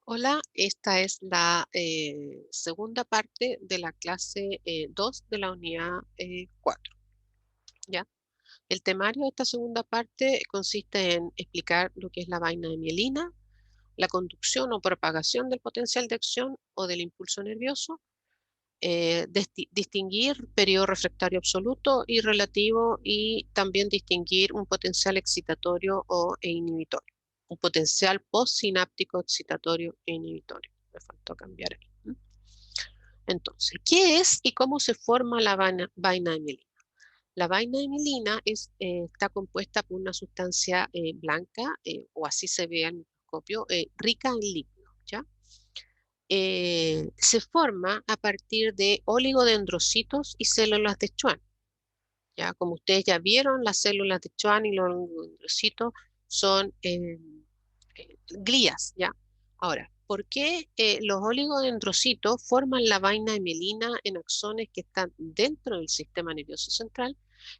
Hola, esta es la segunda parte de la clase 2 de la unidad 4, ¿ya? El temario de esta segunda parte consiste en explicar lo que es la vaina de mielina, la conducción o propagación del potencial de acción o del impulso nervioso, distinguir periodo refractario absoluto y relativo y también distinguir un potencial excitatorio e inhibitorio, un potencial postsináptico excitatorio e inhibitorio. Me faltó cambiar ahí. Entonces, ¿qué es y cómo se forma la vaina de mielina? La vaina de mielina está compuesta por una sustancia blanca, o así se ve al microscopio, rica en lípidos, ¿ya? Se forma a partir de oligodendrocitos y células de Schwann. Ya, como ustedes ya vieron, las células de Schwann y los oligodendrocitos son glías, ¿ya? Ahora, ¿por qué los oligodendrocitos forman la vaina de mielina en axones que están dentro del sistema nervioso central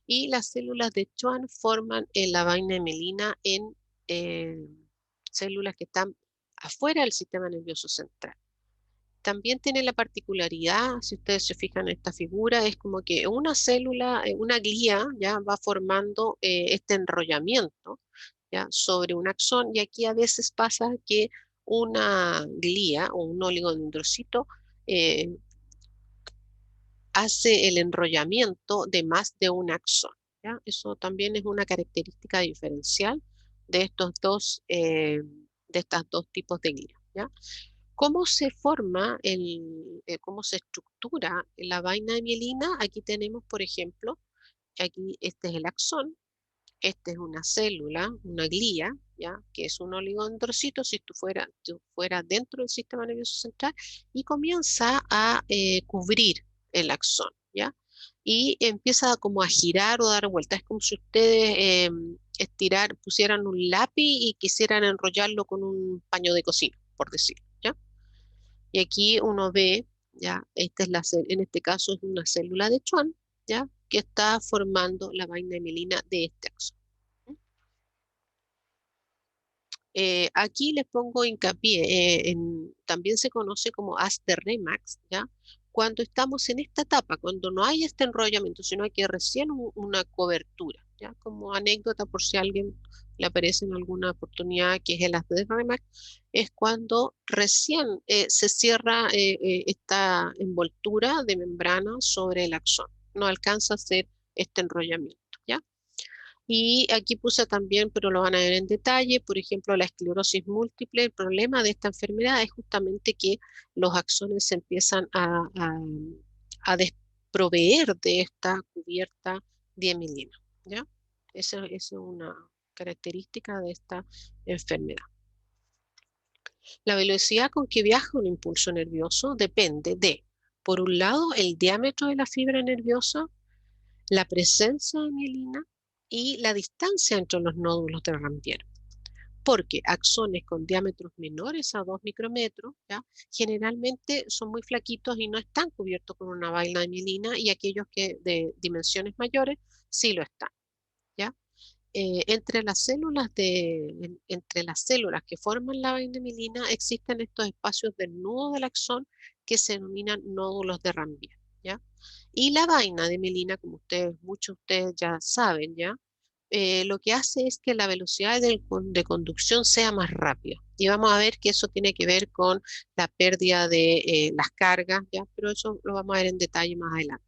y las células de Schwann forman la vaina de mielina en eh, células que están afuera del sistema nervioso central? También tiene la particularidad, si ustedes se fijan en esta figura, es como que una célula, una glía, ya va formando este enrollamiento, ya, sobre un axón, y aquí a veces pasa que una glía o un oligodendrocito eh, hace el enrollamiento de más de un axón, ya. Eso también es una característica diferencial de de estas dos tipos de glía, ya. ¿Cómo se forma cómo se estructura la vaina de mielina? Aquí tenemos, por ejemplo, aquí este es el axón, este es una célula, una glía, ¿ya? Que es un oligodendrocito, si tú fuera dentro del sistema nervioso central, y comienza a cubrir el axón, ¿ya? Y empieza como a girar o dar vueltas. Es como si ustedes pusieran un lápiz y quisieran enrollarlo con un paño de cocina, por decirlo, ¿ya? Y aquí uno ve, ya, en este caso es una célula de Schwann, ya, que está formando la vaina de mielina de este axón. Aquí les pongo hincapié, también se conoce como haz de Remax, ¿ya? Cuando estamos en esta etapa, cuando no hay este enrollamiento, sino hay que recién una cobertura, ¿ya? Como anécdota por si a alguien le aparece en alguna oportunidad que es el haz de Remax, es cuando recién se cierra esta envoltura de membrana sobre el axón. No alcanza a hacer este enrollamiento, ¿ya? Y aquí puse también, pero lo van a ver en detalle, por ejemplo, la esclerosis múltiple. El problema de esta enfermedad es justamente que los axones se empiezan a desproveer de esta cubierta diemilina, ¿ya? Esa es una característica de esta enfermedad. La velocidad con que viaja un impulso nervioso depende de, por un lado, el diámetro de la fibra nerviosa, la presencia de mielina y la distancia entre los nódulos de Rampier. Porque axones con diámetros menores a 2 micrómetros, ¿ya? Generalmente son muy flaquitos y no están cubiertos con una vaina de mielina, y aquellos que de dimensiones mayores sí lo están, ¿ya? Entre las células que forman la vaina de mielina existen estos espacios del nudo del axón que se denominan nódulos de Rampier, ¿ya? Y la vaina de mielina, como muchos de ustedes ya saben, ¿ya? Lo que hace es que la velocidad de conducción sea más rápida. Y vamos a ver que eso tiene que ver con la pérdida de las cargas, ¿ya? Pero eso lo vamos a ver en detalle más adelante.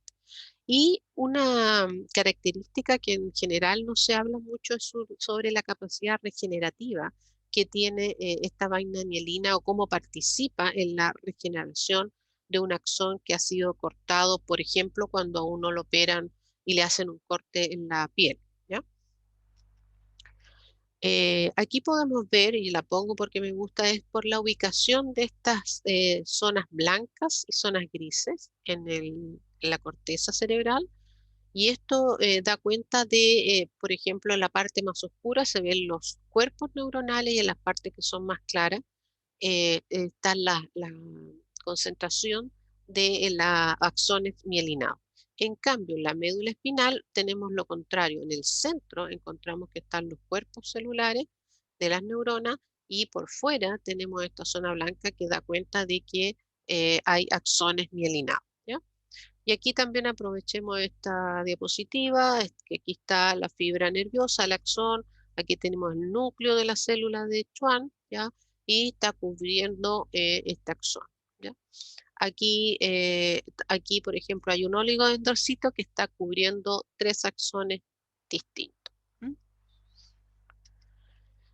Y una característica que en general no se habla mucho es sobre la capacidad regenerativa que tiene esta vaina de mielina, o cómo participa en la regeneración de un axón que ha sido cortado, por ejemplo, cuando a uno lo operan y le hacen un corte en la piel, ¿ya? Aquí podemos ver, y la pongo porque me gusta, es por la ubicación de estas zonas blancas y zonas grises en la corteza cerebral. Y esto da cuenta de, por ejemplo, en la parte más oscura se ven los cuerpos neuronales, y en las partes que son más claras está la concentración de la axones mielinados. En cambio, en la médula espinal tenemos lo contrario. En el centro encontramos que están los cuerpos celulares de las neuronas, y por fuera tenemos esta zona blanca que da cuenta de que hay axones mielinados, ¿ya? Y aquí también aprovechemos esta diapositiva, es que aquí está la fibra nerviosa, el axón, aquí tenemos el núcleo de la célula de Schwann, ¿ya? Y está cubriendo este axón, ¿ya? Aquí, aquí, por ejemplo, hay un oligodendrocito que está cubriendo tres axones distintos. ¿Mm?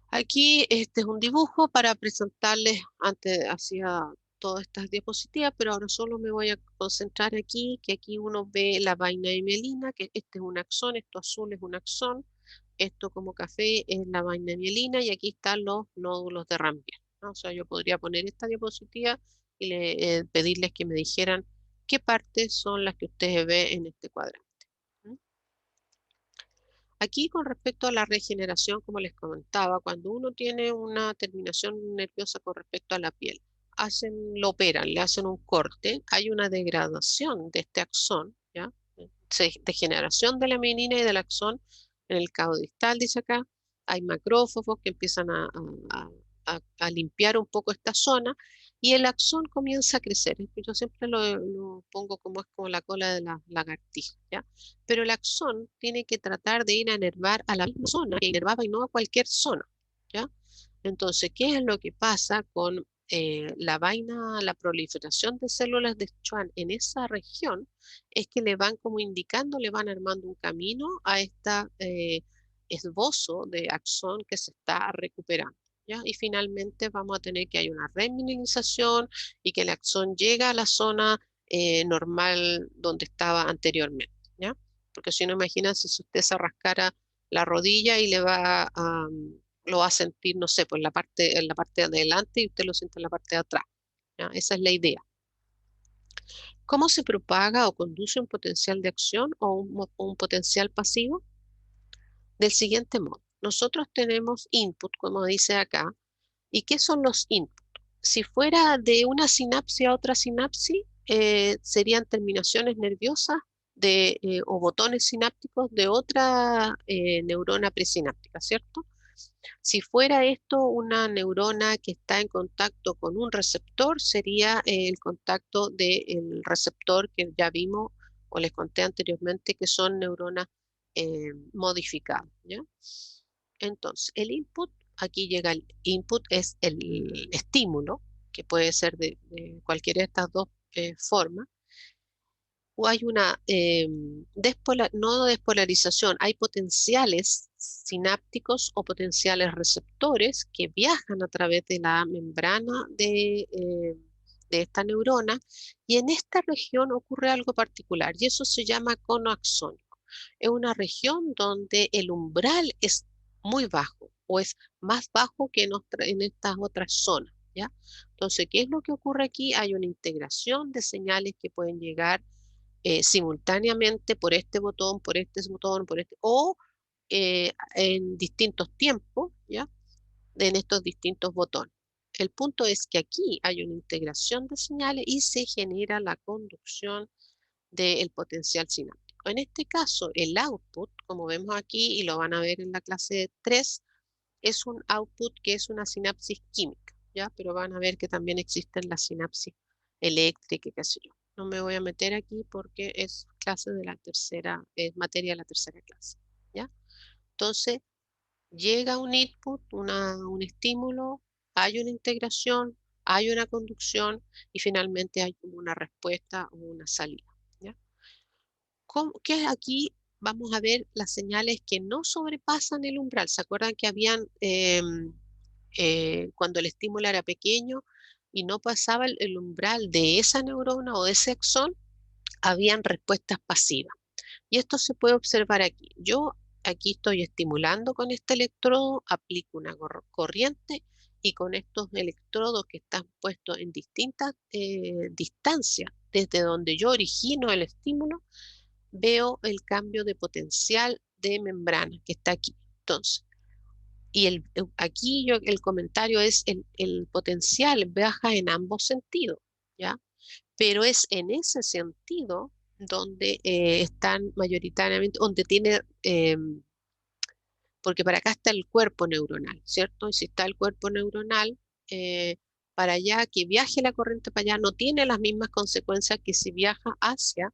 Aquí este es un dibujo para presentarles, antes hacía todas estas diapositivas, pero ahora solo me voy a concentrar aquí, que aquí uno ve la vaina de mielina, que este es un axón, esto azul es un axón, esto como café es la vaina de mielina y aquí están los nódulos de Rampier, ¿no? O sea, yo podría poner esta diapositiva y pedirles que me dijeran qué partes son las que ustedes ven en este cuadrante. ¿Mm? Aquí con respecto a la regeneración, como les comentaba, cuando uno tiene una terminación nerviosa con respecto a la piel, lo operan, le hacen un corte, hay una degradación de este axón, ¿ya? Degeneración de la meninina y del axón en el cabo distal, dice acá, hay macrófagos que empiezan a limpiar un poco esta zona y el axón comienza a crecer. Yo siempre lo pongo como es como la cola de la lagartija, ¿ya? Pero el axón tiene que tratar de ir a inervar a la misma zona que inervaba y no a cualquier zona, ¿ya? Entonces, ¿qué es lo que pasa con la vaina, la proliferación de células de Schwann en esa región? Es que le van como indicando, le van armando un camino a esta esbozo de axón que se está recuperando, ¿ya? Y finalmente vamos a tener que hay una remineralización y que el axón llega a la zona normal donde estaba anteriormente, ¿ya? Porque si no, imagínense si usted se rascara la rodilla y le va a, lo va a sentir, no sé, pues en la parte de adelante y usted lo siente en la parte de atrás, ¿ya? Esa es la idea. ¿Cómo se propaga o conduce un potencial de acción o un potencial pasivo? Del siguiente modo. Nosotros tenemos input, como dice acá. ¿Y qué son los inputs? Si fuera de una sinapsis a otra sinapsis, serían terminaciones nerviosas o botones sinápticos de otra neurona presináptica, ¿cierto? Si fuera esto una neurona que está en contacto con un receptor, sería el contacto del receptor que ya vimos o les conté anteriormente que son neuronas modificadas, ¿ya? Entonces, el input, aquí llega el input, es el estímulo, que puede ser de cualquiera de estas dos formas, o hay una no despolarización, hay potenciales sinápticos o potenciales receptores que viajan a través de la membrana de esta neurona y en esta región ocurre algo particular y eso se llama cono axónico. Es una región donde el umbral es muy bajo o es más bajo que en estas otras zonas, ¿ya? Entonces, ¿qué es lo que ocurre aquí? Hay una integración de señales que pueden llegar simultáneamente por este botón, por este botón, por este, o en distintos tiempos, ¿ya? En estos distintos botones. El punto es que aquí hay una integración de señales y se genera la conducción del potencial sináptico. En este caso, el output, como vemos aquí y lo van a ver en la clase 3, es un output que es una sinapsis química, ¿ya? Pero van a ver que también existen las sinapsis eléctricas, qué sé yo. No me voy a meter aquí porque es clase de la tercera, es materia de la tercera clase, ¿ya? Entonces, llega un input, un estímulo, hay una integración, hay una conducción y finalmente hay como una respuesta o una salida, ¿ya? ¿Qué es aquí? Vamos a ver las señales que no sobrepasan el umbral. ¿Se acuerdan que habían cuando el estímulo era pequeño y no pasaba el umbral de esa neurona o de ese axón, habían respuestas pasivas? Y esto se puede observar aquí. Yo aquí estoy estimulando con este electrodo, aplico una corriente y con estos electrodos que están puestos en distintas distancias desde donde yo origino el estímulo, veo el cambio de potencial de membrana que está aquí. Entonces, aquí el comentario es el potencial baja en ambos sentidos, ¿ya? Pero es en ese sentido donde están mayoritariamente, donde tiene porque para acá está el cuerpo neuronal, ¿cierto? Y si está el cuerpo neuronal, eh, para allá, que viaje la corriente para allá, no tiene las mismas consecuencias que si viaja hacia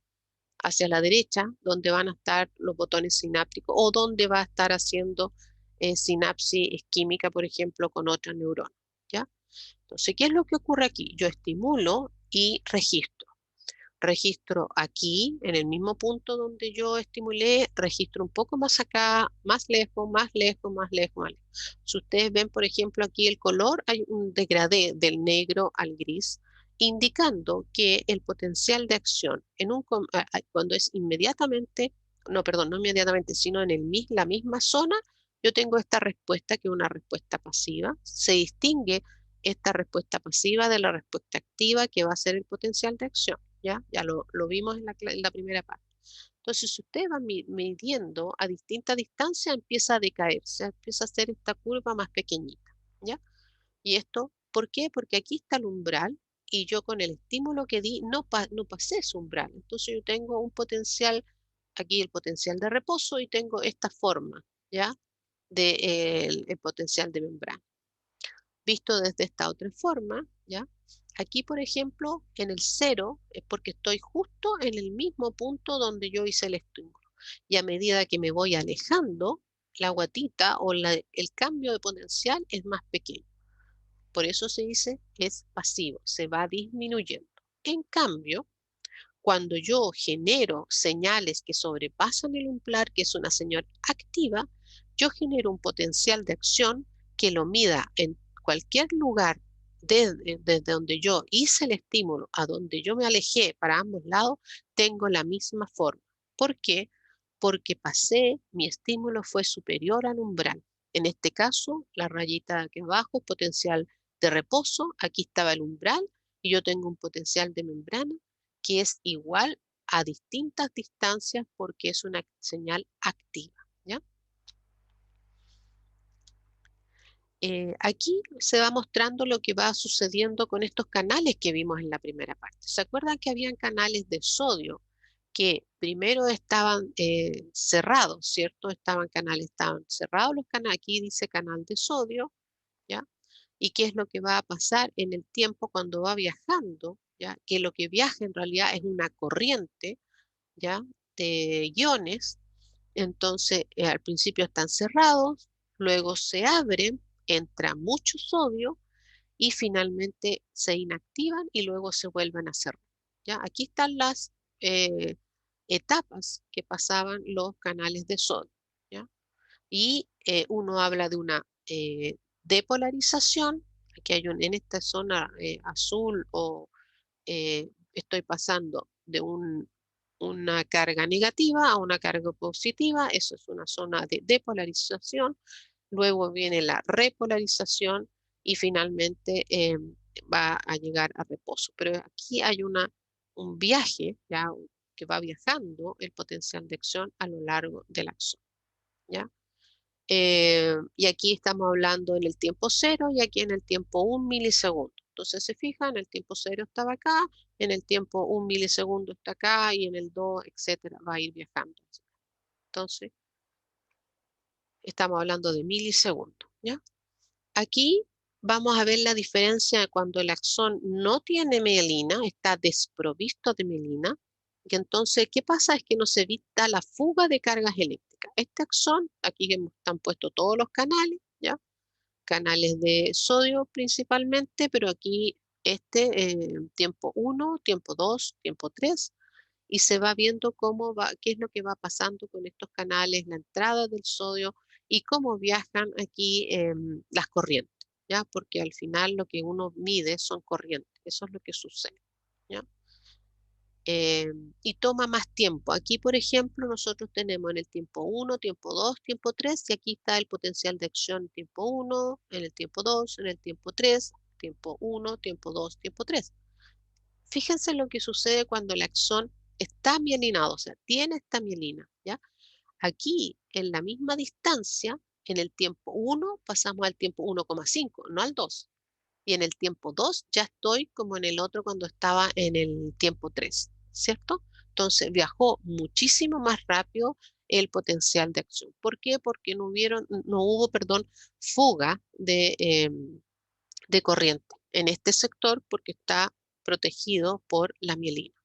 la derecha, donde van a estar los botones sinápticos o donde va a estar haciendo sinapsis química, por ejemplo, con otra neurona, ¿ya? Entonces, ¿qué es lo que ocurre aquí? Yo estimulo y registro. Registro aquí, en el mismo punto donde yo estimulé, registro un poco más acá, más lejos, más lejos, más lejos, más lejos. Si ustedes ven, por ejemplo, aquí el color, hay un degradé del negro al gris, indicando que el potencial de acción cuando es inmediatamente, no, perdón, no inmediatamente, sino en la misma zona, yo tengo esta respuesta que es una respuesta pasiva. Se distingue esta respuesta pasiva de la respuesta activa que va a ser el potencial de acción. ¿Ya? Ya lo vimos en la primera parte. Entonces, si usted va midiendo a distinta distancia, empieza a decaerse, empieza a hacer esta curva más pequeñita, ¿ya? Y esto, ¿por qué? Porque aquí está el umbral y yo con el estímulo que di no pasé ese umbral. Entonces yo tengo un potencial, aquí el potencial de reposo y tengo esta forma, ¿ya? De, el potencial de membrana. Visto desde esta otra forma, ¿ya? Aquí, por ejemplo, en el cero es porque estoy justo en el mismo punto donde yo hice el estímulo. Y a medida que me voy alejando, la guatita o el cambio de potencial es más pequeño. Por eso se dice que es pasivo, se va disminuyendo. En cambio, cuando yo genero señales que sobrepasan el umbral, que es una señal activa, yo genero un potencial de acción que lo mida en cualquier lugar desde donde yo hice el estímulo a donde yo me alejé para ambos lados, tengo la misma forma. ¿Por qué? Porque mi estímulo fue superior al umbral. En este caso, la rayita de aquí abajo es potencial de reposo, aquí estaba el umbral y yo tengo un potencial de membrana que es igual a distintas distancias porque es una señal activa, ¿ya? Aquí se va mostrando lo que va sucediendo con estos canales que vimos en la primera parte. ¿Se acuerdan que habían canales de sodio que primero estaban cerrados, ¿cierto? Estaban cerrados los canales. Aquí dice canal de sodio, ¿ya? ¿Y qué es lo que va a pasar en el tiempo cuando va viajando? ¿Ya? Que lo que viaja en realidad es una corriente, ¿ya? De iones. Entonces, al principio están cerrados, luego se abren, entra mucho sodio y finalmente se inactivan y luego se vuelven a cerrar. ¿Ya? Aquí están las eh, etapas que pasaban los canales de sodio. ¿Ya? Y uno habla de una depolarización. Aquí en esta zona azul estoy pasando de una carga negativa a una carga positiva, eso es una zona de depolarización, luego viene la repolarización y finalmente va a llegar a reposo. Pero aquí hay un viaje ya, que va viajando el potencial de acción a lo largo del axón, ¿ya? Y aquí estamos hablando en el tiempo cero y aquí en el tiempo 1 milisegundo. Entonces se fijan, el tiempo cero estaba acá, en el tiempo 1 milisegundo está acá y en el 2, etcétera, va a ir viajando. Entonces, estamos hablando de milisegundos, ¿ya? Aquí vamos a ver la diferencia cuando el axón no tiene mielina, está desprovisto de mielina. Y entonces, ¿qué pasa? Es que no se evita la fuga de cargas eléctricas. Este axón, aquí están puestos todos los canales, ¿ya? Canales de sodio principalmente, pero aquí tiempo 1, tiempo 2, tiempo 3, y se va viendo qué es lo que va pasando con estos canales, la entrada del sodio y cómo viajan aquí las corrientes, ¿ya? Porque al final lo que uno mide son corrientes, eso es lo que sucede, ¿ya? eh, y toma más tiempo. Aquí, por ejemplo, nosotros tenemos en el tiempo 1, tiempo 2, tiempo 3, y aquí está el potencial de acción en tiempo 1, en el tiempo 2, en el tiempo 3, tiempo 1, tiempo 2, tiempo 3. Fíjense lo que sucede cuando el axón está mielinado, o sea, tiene esta mielina, ¿ya? Aquí, en la misma distancia, en el tiempo 1 pasamos al tiempo 1,5, no al 2. Y en el tiempo 2 ya estoy como en el otro cuando estaba en el tiempo 3, ¿cierto? Entonces viajó muchísimo más rápido el potencial de acción. ¿Por qué? Porque no hubo, perdón, fuga de corriente en este sector porque está protegido por la mielina.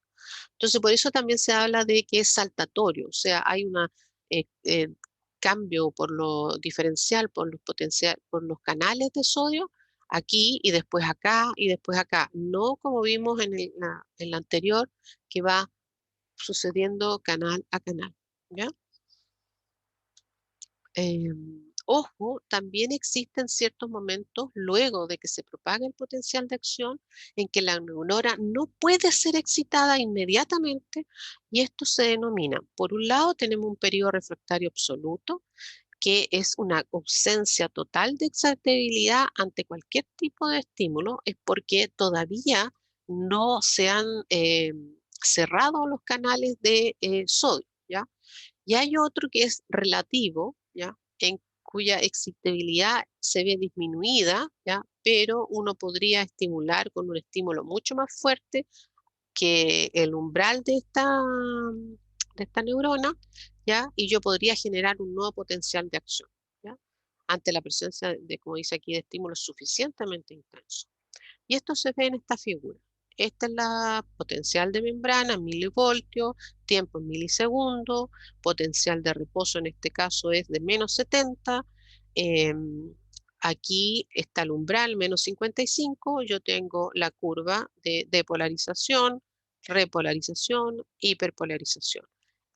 Entonces, por eso también se habla de que es saltatorio, o sea, hay una eh, eh, cambio por lo diferencial, por los canales de sodio, aquí y después acá y después acá, no como vimos en la anterior, que va sucediendo canal a canal, ¿ya? Eh, Ojo, también existen ciertos momentos luego de que se propaga el potencial de acción en que la neurona no puede ser excitada inmediatamente y esto se denomina, por un lado, tenemos un periodo refractario absoluto, que es una ausencia total de excitabilidad ante cualquier tipo de estímulo, es porque todavía no se han cerrado los canales de sodio, ¿ya? Y hay otro que es relativo, ¿ya? En cuya excitabilidad se ve disminuida, ¿ya? Pero uno podría estimular con un estímulo mucho más fuerte que el umbral de esta neurona, ¿ya? Y yo podría generar un nuevo potencial de acción, ¿ya? Ante la presencia de, como dice aquí, de estímulos suficientemente intensos. Y esto se ve en esta figura. Esta es la potencial de membrana, milivoltios, tiempo en milisegundos, potencial de reposo en este caso es de -70. Aquí está el umbral, -55. Yo tengo la curva de depolarización, repolarización, hiperpolarización.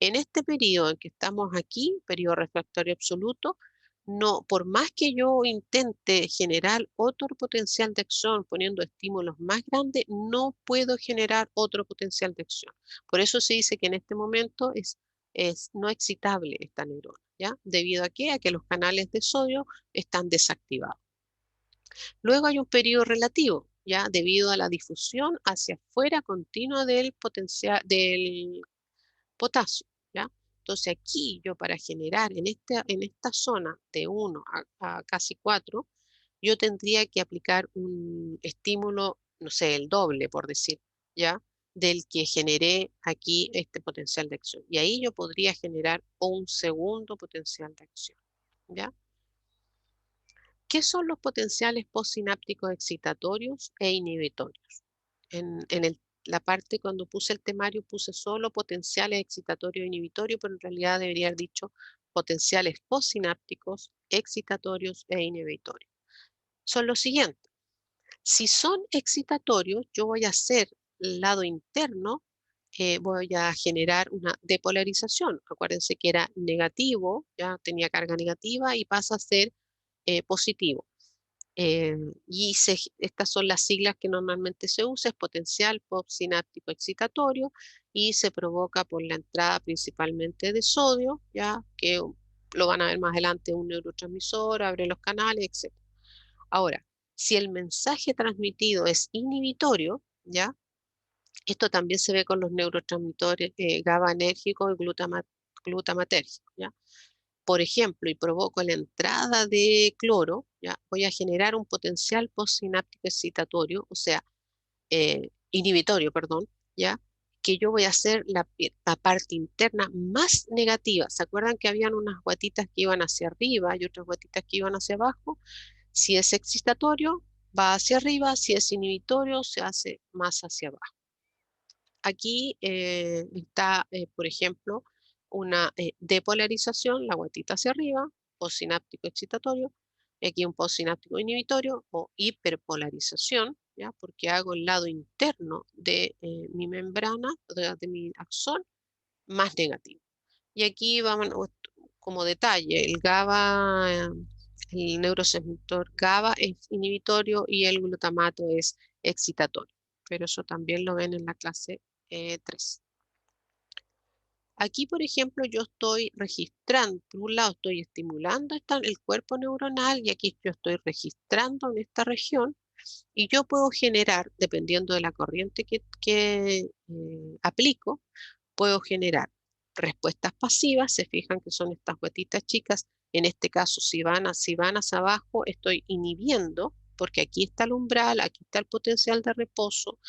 En este periodo en que estamos aquí, periodo refractario absoluto, no, por más que yo intente generar otro potencial de acción poniendo estímulos más grandes, no puedo generar otro potencial de acción. Por eso se dice que en este momento es no excitable esta neurona, ¿ya? ¿Debido a qué? A que los canales de sodio están desactivados. Luego hay un periodo relativo, ¿ya? Debido a la difusión hacia afuera continua del potencial, del potasio, ¿ya? Entonces aquí yo para generar en esta zona de 1 a casi 4, yo tendría que aplicar un estímulo, no sé, el doble, por decir, ¿ya? Del que generé aquí este potencial de acción. Y ahí yo podría generar un segundo potencial de acción, ¿ya? ¿Qué son los potenciales postsinápticos excitatorios e inhibitorios? La parte cuando puse el temario puse solo potenciales excitatorios e inhibitorios, pero en realidad debería haber dicho potenciales postsinápticos, excitatorios e inhibitorios. Son los siguientes. Si son excitatorios, yo voy a hacer el lado interno, voy a generar una depolarización. Acuérdense que era negativo, ya tenía carga negativa y pasa a ser positivo. Eh, Estas son las siglas que normalmente se usa, es potencial postsináptico excitatorio y se provoca por la entrada principalmente de sodio, ya que lo van a ver más adelante un neurotransmisor, abre los canales, etc. Ahora, si el mensaje transmitido es inhibitorio, ya, esto también se ve con los neurotransmisores GABAergicos y glutamatérgicos, ya. Por ejemplo, y provoco la entrada de cloro, ¿ya? Voy a generar un potencial postsináptico excitatorio, o sea, inhibitorio, perdón, ¿ya? Que yo voy a hacer la parte interna más negativa. ¿Se acuerdan que habían unas guatitas que iban hacia arriba y otras guatitas que iban hacia abajo? Si es excitatorio, va hacia arriba, si es inhibitorio, se hace más hacia abajo. Aquí está, por ejemplo, una depolarización, la guatita hacia arriba, postsináptico excitatorio, y aquí un postsináptico inhibitorio o hiperpolarización, ¿ya? Porque hago el lado interno de mi membrana, de mi axón, más negativo. Y aquí vamos, como detalle, el GABA, el neurotransmisor GABA es inhibitorio y el glutamato es excitatorio. Pero eso también lo ven en la clase 3. Aquí, por ejemplo, yo estoy registrando, por un lado estoy estimulando el cuerpo neuronal y aquí yo estoy registrando en esta región y yo puedo generar, dependiendo de la corriente que aplico, puedo generar respuestas pasivas. Se fijan que son estas gotitas chicas. En este caso, si van hacia abajo, estoy inhibiendo, porque aquí está el umbral, aquí está el potencial de reposo.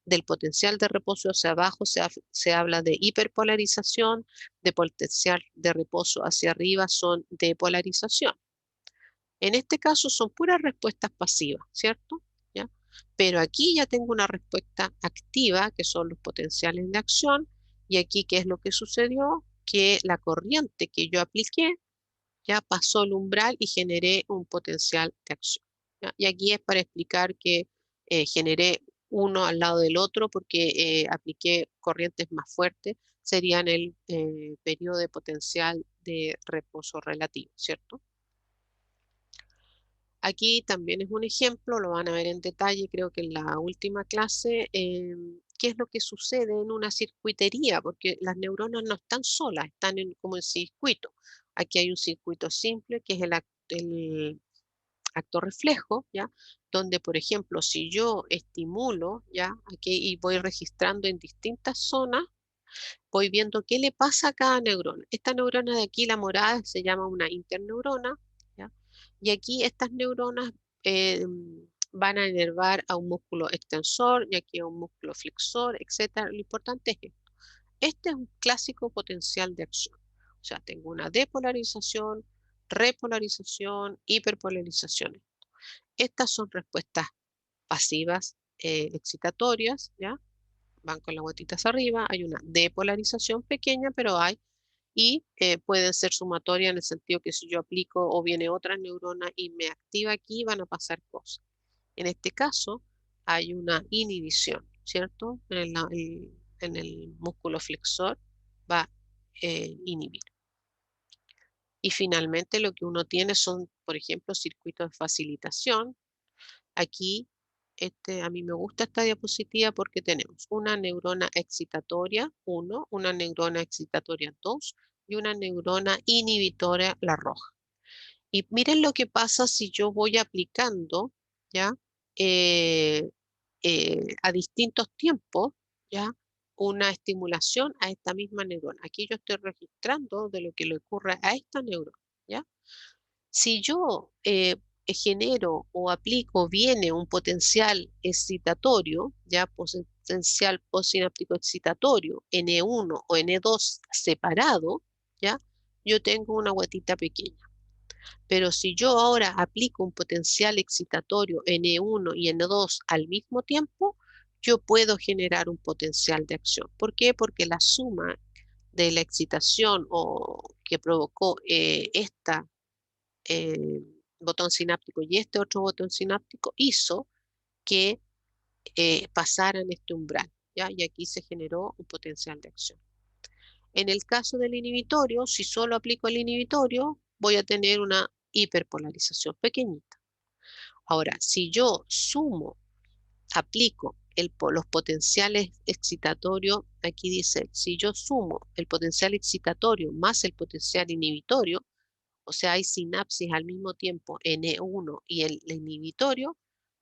del potencial de reposo hacia abajo se habla de hiperpolarización, de potencial de reposo hacia arriba son depolarización. En este caso son puras respuestas pasivas, ¿cierto? ¿Ya? Pero aquí ya tengo una respuesta activa, que son los potenciales de acción, y aquí, ¿qué es lo que sucedió? Que la corriente que yo apliqué ya pasó el umbral y generé un potencial de acción, ¿ya? Y aquí es para explicar que generé uno al lado del otro porque apliqué corrientes más fuertes, serían el periodo de potencial de reposo relativo, ¿cierto? Aquí también es un ejemplo, lo van a ver en detalle, creo que en la última clase, qué es lo que sucede en una circuitería, porque las neuronas no están solas, están como en circuito. Aquí hay un circuito simple, que es el acto reflejo, ¿ya? Donde, por ejemplo, si yo estimulo, ¿ya? Aquí y voy registrando en distintas zonas, voy viendo qué le pasa a cada neurona. Esta neurona de aquí, la morada, se llama una interneurona, ¿ya? Y aquí estas neuronas eh, van a inervar a un músculo extensor y aquí a un músculo flexor, etcétera. Lo importante es esto. Este es un clásico potencial de acción. O sea, tengo una depolarización, repolarización, hiperpolarización. Estas son respuestas pasivas excitatorias, ¿ya? Van con las gotitas arriba, hay una depolarización pequeña, pero hay, y pueden ser sumatorias en el sentido que si yo aplico o viene otra neurona y me activa aquí, van a pasar cosas. En este caso, hay una inhibición, ¿cierto? En el músculo flexor va a inhibir. Y finalmente lo que uno tiene son, por ejemplo, circuitos de facilitación. Aquí, a mí me gusta esta diapositiva porque tenemos una neurona excitatoria 1, una neurona excitatoria 2 y una neurona inhibitoria, la roja. Y miren lo que pasa si yo voy aplicando, ¿ya? Eh, a distintos tiempos, ¿ya? Una estimulación a esta misma neurona. Aquí yo estoy registrando de lo que le ocurre a esta neurona, ¿ya? Si yo genero o aplico, viene un potencial excitatorio, ya potencial postsináptico excitatorio, N1 o N2 separado, ya, yo tengo una guatita pequeña. Pero si yo ahora aplico un potencial excitatorio N1 y N2 al mismo tiempo, yo puedo generar un potencial de acción. ¿Por qué? Porque la suma de la excitación o que provocó esta botón sináptico y este otro botón sináptico hizo que pasaran este umbral, ¿ya? Y aquí se generó un potencial de acción. En el caso del inhibitorio, si solo aplico el inhibitorio, voy a tener una hiperpolarización pequeñita. Ahora, si yo sumo, aplico los potenciales excitatorios, aquí dice, si yo sumo el potencial excitatorio más el potencial inhibitorio, o sea, hay sinapsis al mismo tiempo N1 y el inhibitorio,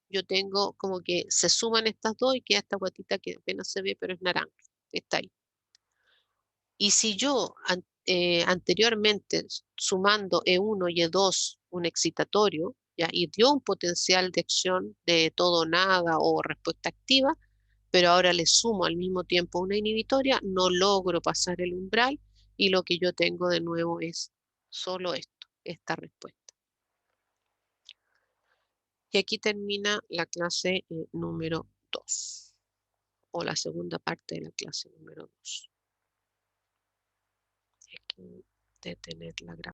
yo tengo como que se suman estas dos y queda esta guatita que apenas se ve, pero es naranja, está ahí. Y si yo anteriormente, sumando E1 y E2, un excitatorio, ¿ya? Y dio un potencial de acción de todo o nada o respuesta activa, pero ahora le sumo al mismo tiempo una inhibitoria, no logro pasar el umbral y lo que yo tengo de nuevo es solo esto, esta respuesta. Y aquí termina la clase número 2, o la segunda parte de la clase número 2. Hay que detener la grabación.